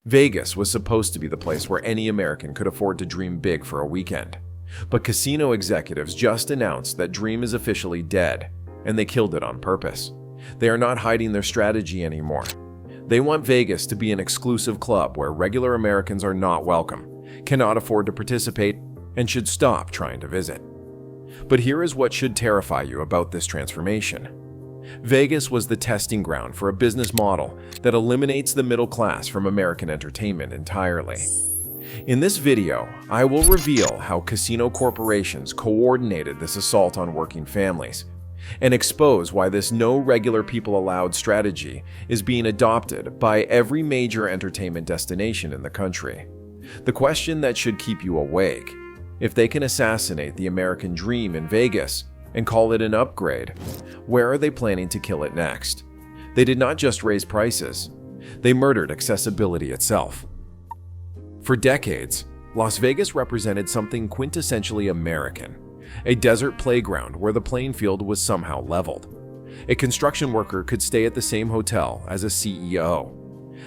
Vegas was supposed to be the place where any American could afford to dream big for a weekend. But casino executives just announced that Dream is officially dead, and they killed it on purpose. They are not hiding their strategy anymore. They want Vegas to be an exclusive club where regular Americans are not welcome, cannot afford to participate, and should stop trying to visit. But here is what should terrify you about this transformation. Vegas was the testing ground for a business model that eliminates the middle class from American entertainment entirely. In this video, I will reveal how casino corporations coordinated this assault on working families, and expose why this no regular people allowed strategy is being adopted by every major entertainment destination in the country. The question that should keep you awake: if they can assassinate the American dream in Vegas and call it an upgrade, where are they planning to kill it next? They did not just raise prices, they murdered accessibility itself. For decades, Las Vegas represented something quintessentially American, a desert playground where the playing field was somehow leveled. A construction worker could stay at the same hotel as a CEO.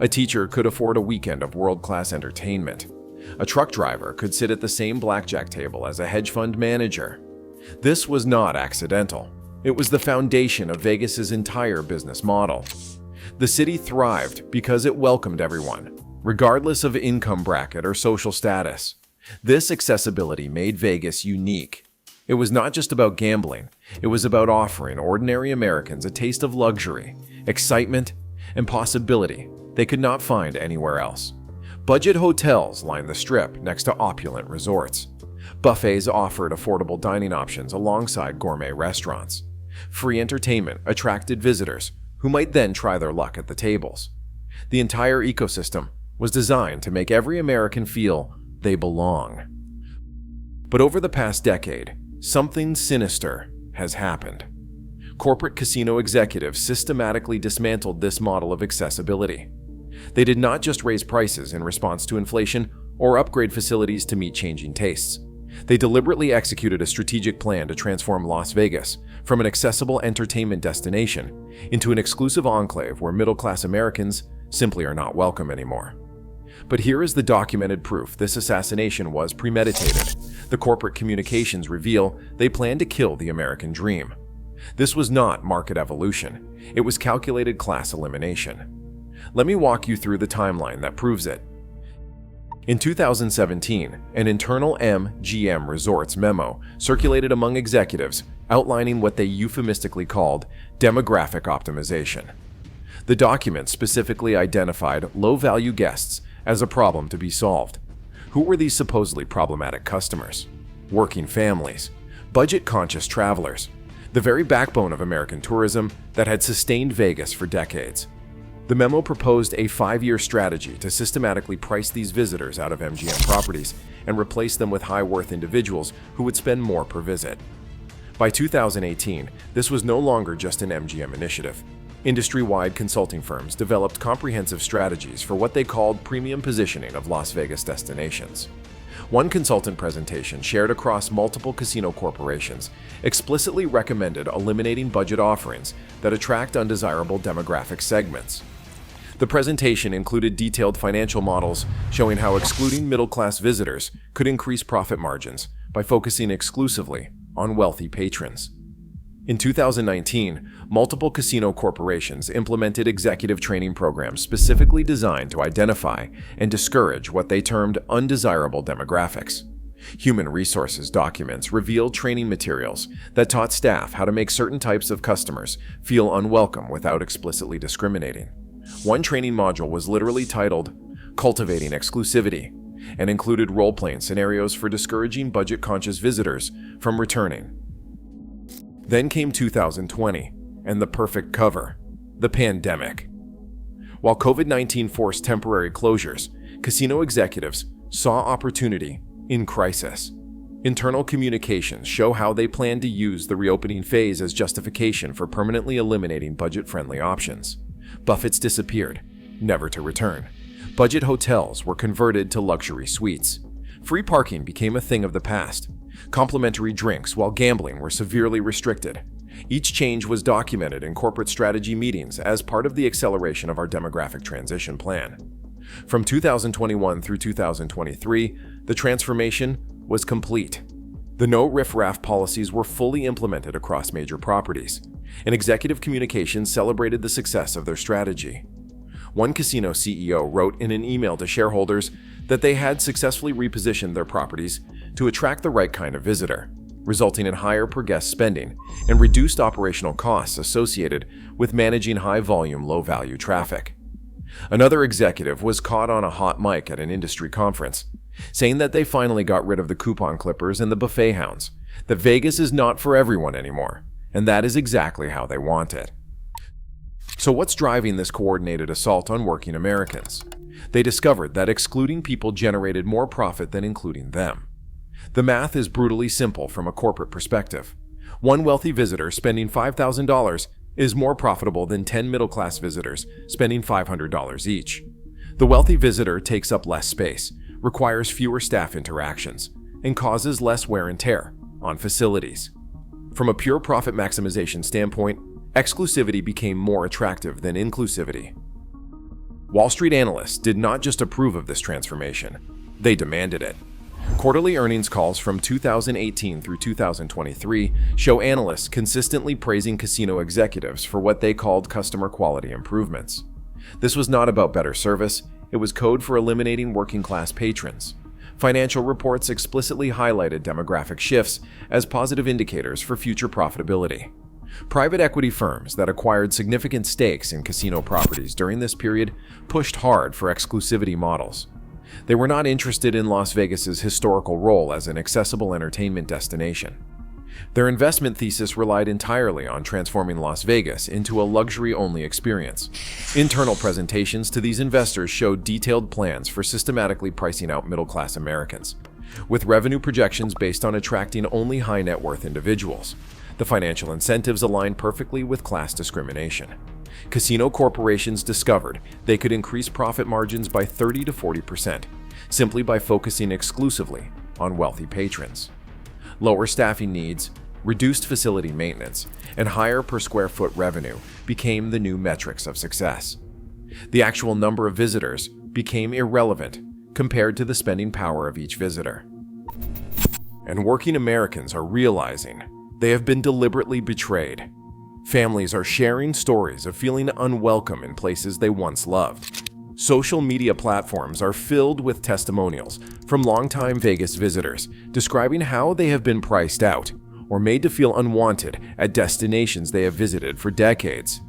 A teacher could afford a weekend of world-class entertainment. A truck driver could sit at the same blackjack table as a hedge fund manager. This was not accidental. It was the foundation of Vegas's entire business model. The city thrived because it welcomed everyone, regardless of income bracket or social status. This accessibility made Vegas unique. It was not just about gambling, it was about offering ordinary Americans a taste of luxury, excitement, and possibility they could not find anywhere else. Budget hotels lined the Strip next to opulent resorts. Buffets offered affordable dining options alongside gourmet restaurants. Free entertainment attracted visitors who might then try their luck at the tables. The entire ecosystem was designed to make every American feel they belong. But over the past decade, something sinister has happened. Corporate casino executives systematically dismantled this model of accessibility. They did not just raise prices in response to inflation or upgrade facilities to meet changing tastes. They deliberately executed a strategic plan to transform Las Vegas from an accessible entertainment destination into an exclusive enclave where middle-class Americans simply are not welcome anymore. But here is the documented proof this assassination was premeditated. The corporate communications reveal they planned to kill the American dream. This was not market evolution. It was calculated class elimination. Let me walk you through the timeline that proves it. In 2017, an internal MGM Resorts memo circulated among executives outlining what they euphemistically called demographic optimization. The document specifically identified low-value guests as a problem to be solved. Who were these supposedly problematic customers? Working families, budget-conscious travelers, the very backbone of American tourism that had sustained Vegas for decades. The memo proposed a 5-year strategy to systematically price these visitors out of MGM properties and replace them with high-worth individuals who would spend more per visit. By 2018, this was no longer just an MGM initiative. Industry-wide consulting firms developed comprehensive strategies for what they called premium positioning of Las Vegas destinations. One consultant presentation shared across multiple casino corporations explicitly recommended eliminating budget offerings that attract undesirable demographic segments. The presentation included detailed financial models showing how excluding middle-class visitors could increase profit margins by focusing exclusively on wealthy patrons. In 2019, multiple casino corporations implemented executive training programs specifically designed to identify and discourage what they termed undesirable demographics. Human resources documents revealed training materials that taught staff how to make certain types of customers feel unwelcome without explicitly discriminating. One training module was literally titled Cultivating Exclusivity and included role-playing scenarios for discouraging budget-conscious visitors from returning. Then came 2020, and the perfect cover, the pandemic. While COVID-19 forced temporary closures, casino executives saw opportunity in crisis. Internal communications show how they plan to use the reopening phase as justification for permanently eliminating budget-friendly options. Buffets disappeared, never to return. Budget hotels were converted to luxury suites. Free parking became a thing of the past. Complimentary drinks while gambling were severely restricted. Each change was documented in corporate strategy meetings as part of the acceleration of our demographic transition plan. From 2021 through 2023, the transformation was complete. The no Riff Raff policies were fully implemented across major properties, and executive communications celebrated the success of their strategy. One casino CEO wrote in an email to shareholders that they had successfully repositioned their properties to attract the right kind of visitor, resulting in higher per-guest spending and reduced operational costs associated with managing high-volume, low-value traffic. Another executive was caught on a hot mic at an industry conference, saying that they finally got rid of the coupon clippers and the buffet hounds, that Vegas is not for everyone anymore, and that is exactly how they want it. So what's driving this coordinated assault on working Americans? They discovered that excluding people generated more profit than including them. The math is brutally simple from a corporate perspective. One wealthy visitor spending $5,000 is more profitable than 10 middle-class visitors spending $500 each. The wealthy visitor takes up less space, requires fewer staff interactions, and causes less wear and tear on facilities. From a pure profit maximization standpoint, exclusivity became more attractive than inclusivity. Wall Street analysts did not just approve of this transformation, they demanded it. Quarterly earnings calls from 2018 through 2023 show analysts consistently praising casino executives for what they called customer quality improvements. This was not about better service, it was code for eliminating working-class patrons. Financial reports explicitly highlighted demographic shifts as positive indicators for future profitability. Private equity firms that acquired significant stakes in casino properties during this period pushed hard for exclusivity models. They were not interested in Las Vegas's historical role as an accessible entertainment destination. Their investment thesis relied entirely on transforming Las Vegas into a luxury-only experience. Internal presentations to these investors showed detailed plans for systematically pricing out middle-class Americans, with revenue projections based on attracting only high-net-worth individuals. The financial incentives aligned perfectly with class discrimination. Casino corporations discovered they could increase profit margins by 30 to 40% simply by focusing exclusively on wealthy patrons. Lower staffing needs, reduced facility maintenance, and higher per square foot revenue became the new metrics of success. The actual number of visitors became irrelevant compared to the spending power of each visitor. And working Americans are realizing they have been deliberately betrayed. Families are sharing stories of feeling unwelcome in places they once loved. Social media platforms are filled with testimonials from longtime Vegas visitors describing how they have been priced out or made to feel unwanted at destinations they have visited for decades.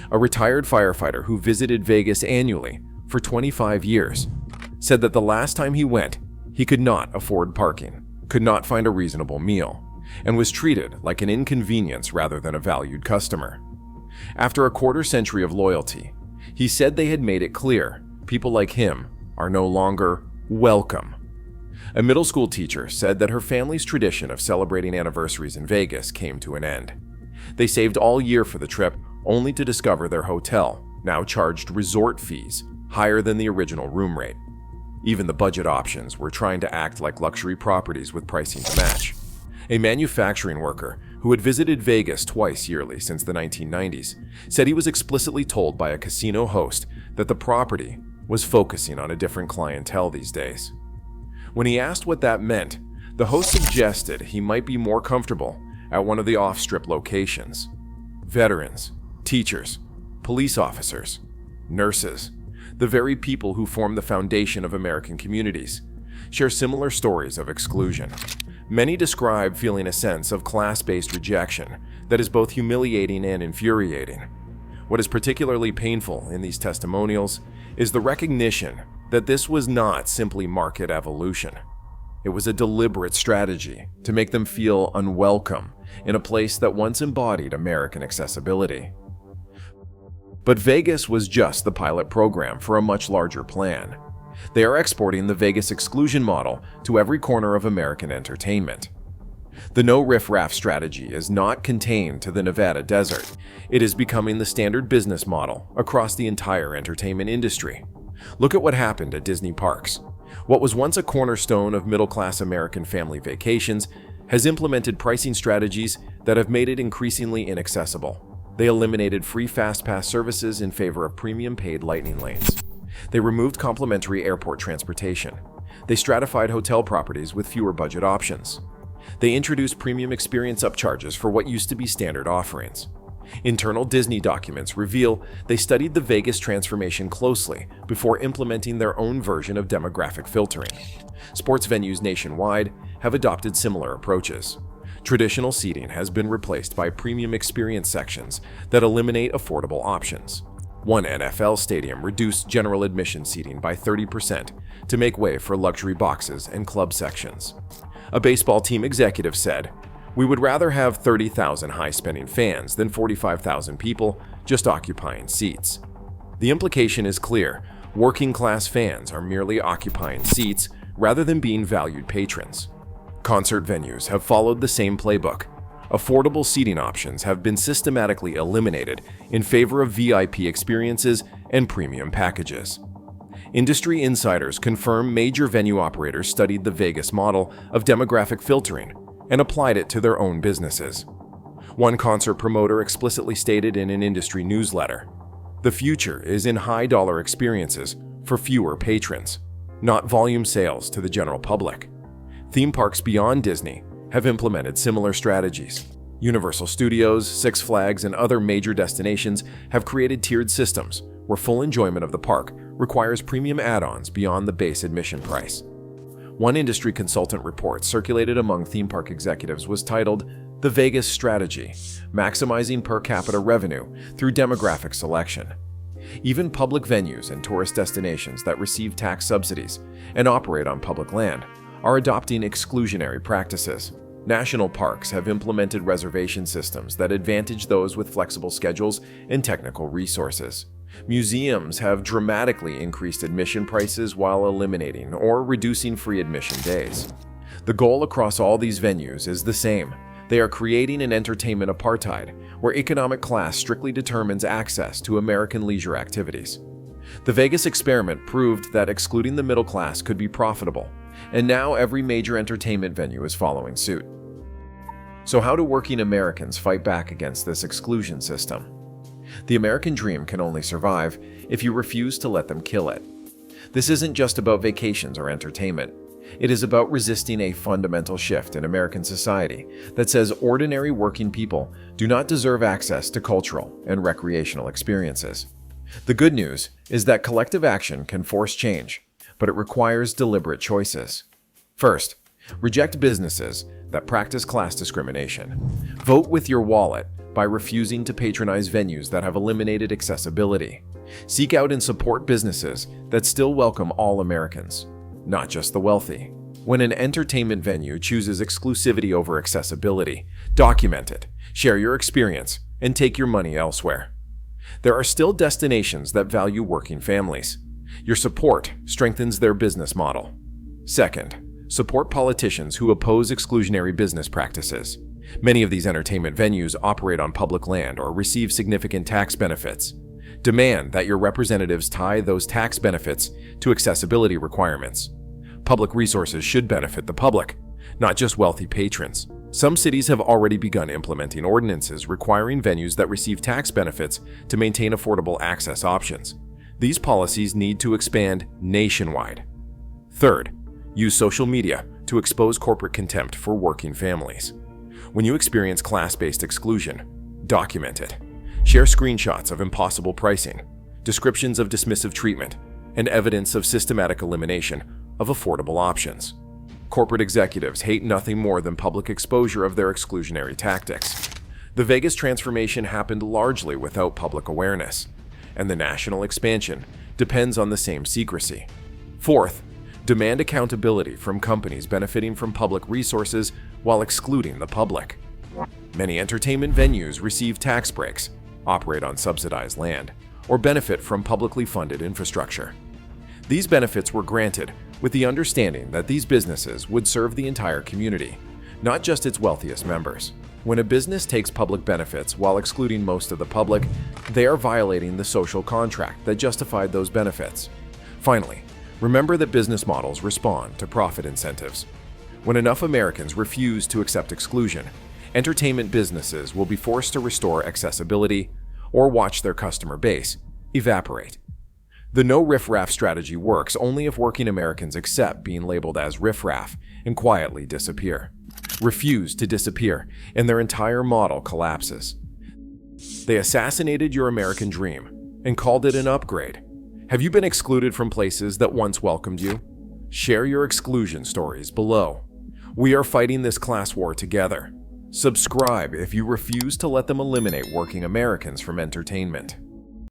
A retired firefighter who visited Vegas annually for 25 years said that the last time he went, he could not afford parking, could not find a reasonable meal, and was treated like an inconvenience rather than a valued customer. After a quarter century of loyalty, he said they had made it clear people like him are no longer welcome. A middle school teacher said that her family's tradition of celebrating anniversaries in Vegas came to an end. They saved all year for the trip, only to discover their hotel now charged resort fees higher than the original room rate. Even the budget options were trying to act like luxury properties with pricing to match. A manufacturing worker who had visited Vegas twice yearly since the 1990s said he was explicitly told by a casino host that the property was focusing on a different clientele these days. When he asked what that meant, the host suggested he might be more comfortable at one of the off-strip locations. Veterans, teachers, police officers, nurses, the very people who form the foundation of American communities, share similar stories of exclusion. Many describe feeling a sense of class-based rejection that is both humiliating and infuriating. What is particularly painful in these testimonials is the recognition that this was not simply market evolution. It was a deliberate strategy to make them feel unwelcome in a place that once embodied American accessibility. But Vegas was just the pilot program for a much larger plan. They are exporting the Vegas exclusion model to every corner of American entertainment. The no Riff Raff strategy is not contained to the Nevada desert. It is becoming the standard business model across the entire entertainment industry. Look at what happened at Disney parks. What was once a cornerstone of middle-class American family vacations has implemented pricing strategies that have made it increasingly inaccessible. They eliminated free fast pass services in favor of premium paid lightning lanes. They removed complimentary airport transportation. They stratified hotel properties with fewer budget options. They introduced premium experience upcharges for what used to be standard offerings. Internal Disney documents reveal they studied the Vegas transformation closely before implementing their own version of demographic filtering. Sports venues nationwide have adopted similar approaches. Traditional seating has been replaced by premium experience sections that eliminate affordable options. One NFL stadium reduced general admission seating by 30% to make way for luxury boxes and club sections. A baseball team executive said, "We would rather have 30,000 high-spending fans than 45,000 people just occupying seats." The implication is clear. Working-class fans are merely occupying seats rather than being valued patrons. Concert venues have followed the same playbook. Affordable seating options have been systematically eliminated in favor of VIP experiences and premium packages. Industry insiders confirm major venue operators studied the Vegas model of demographic filtering and applied it to their own businesses. One concert promoter explicitly stated in an industry newsletter, "The future is in high-dollar experiences for fewer patrons, not volume sales to the general public." Theme parks beyond Disney have implemented similar strategies. Universal Studios, Six Flags, and other major destinations have created tiered systems where full enjoyment of the park requires premium add-ons beyond the base admission price. One industry consultant report circulated among theme park executives was titled, "The Vegas Strategy: Maximizing Per Capita Revenue Through Demographic Selection." Even public venues and tourist destinations that receive tax subsidies and operate on public land are adopting exclusionary practices. National parks have implemented reservation systems that advantage those with flexible schedules and technical resources. Museums have dramatically increased admission prices while eliminating or reducing free admission days. The goal across all these venues is the same. They are creating an entertainment apartheid where economic class strictly determines access to American leisure activities. The Vegas experiment proved that excluding the middle class could be profitable, and now every major entertainment venue is following suit. So how do working Americans fight back against this exclusion system? The American dream can only survive if you refuse to let them kill it. This isn't just about vacations or entertainment. It is about resisting a fundamental shift in American society that says ordinary working people do not deserve access to cultural and recreational experiences. The good news is that collective action can force change, but it requires deliberate choices. First, reject businesses that practice class discrimination. Vote with your wallet by refusing to patronize venues that have eliminated accessibility. Seek out and support businesses that still welcome all Americans, not just the wealthy. When an entertainment venue chooses exclusivity over accessibility, document it, share your experience, and take your money elsewhere. There are still destinations that value working families. Your support strengthens their business model. Second, support politicians who oppose exclusionary business practices. Many of these entertainment venues operate on public land or receive significant tax benefits. Demand that your representatives tie those tax benefits to accessibility requirements. Public resources should benefit the public, not just wealthy patrons. Some cities have already begun implementing ordinances requiring venues that receive tax benefits to maintain affordable access options. These policies need to expand nationwide. Third, use social media to expose corporate contempt for working families. When you experience class-based exclusion, document it. Share screenshots of impossible pricing, descriptions of dismissive treatment, and evidence of systematic elimination of affordable options. Corporate executives hate nothing more than public exposure of their exclusionary tactics. The Vegas transformation happened largely without public awareness, and the national expansion depends on the same secrecy. Fourth, demand accountability from companies benefiting from public resources while excluding the public. Many entertainment venues receive tax breaks, operate on subsidized land, or benefit from publicly funded infrastructure. These benefits were granted with the understanding that these businesses would serve the entire community, not just its wealthiest members. When a business takes public benefits while excluding most of the public, they are violating the social contract that justified those benefits. Finally, remember that business models respond to profit incentives. When enough Americans refuse to accept exclusion, entertainment businesses will be forced to restore accessibility or watch their customer base evaporate. The no Riff Raff strategy works only if working Americans accept being labeled as Riff Raff and quietly disappear. Refuse to disappear, and their entire model collapses. They assassinated your American dream and called it an upgrade. Have you been excluded from places that once welcomed you? Share your exclusion stories below. We are fighting this class war together. Subscribe if you refuse to let them eliminate working Americans from entertainment.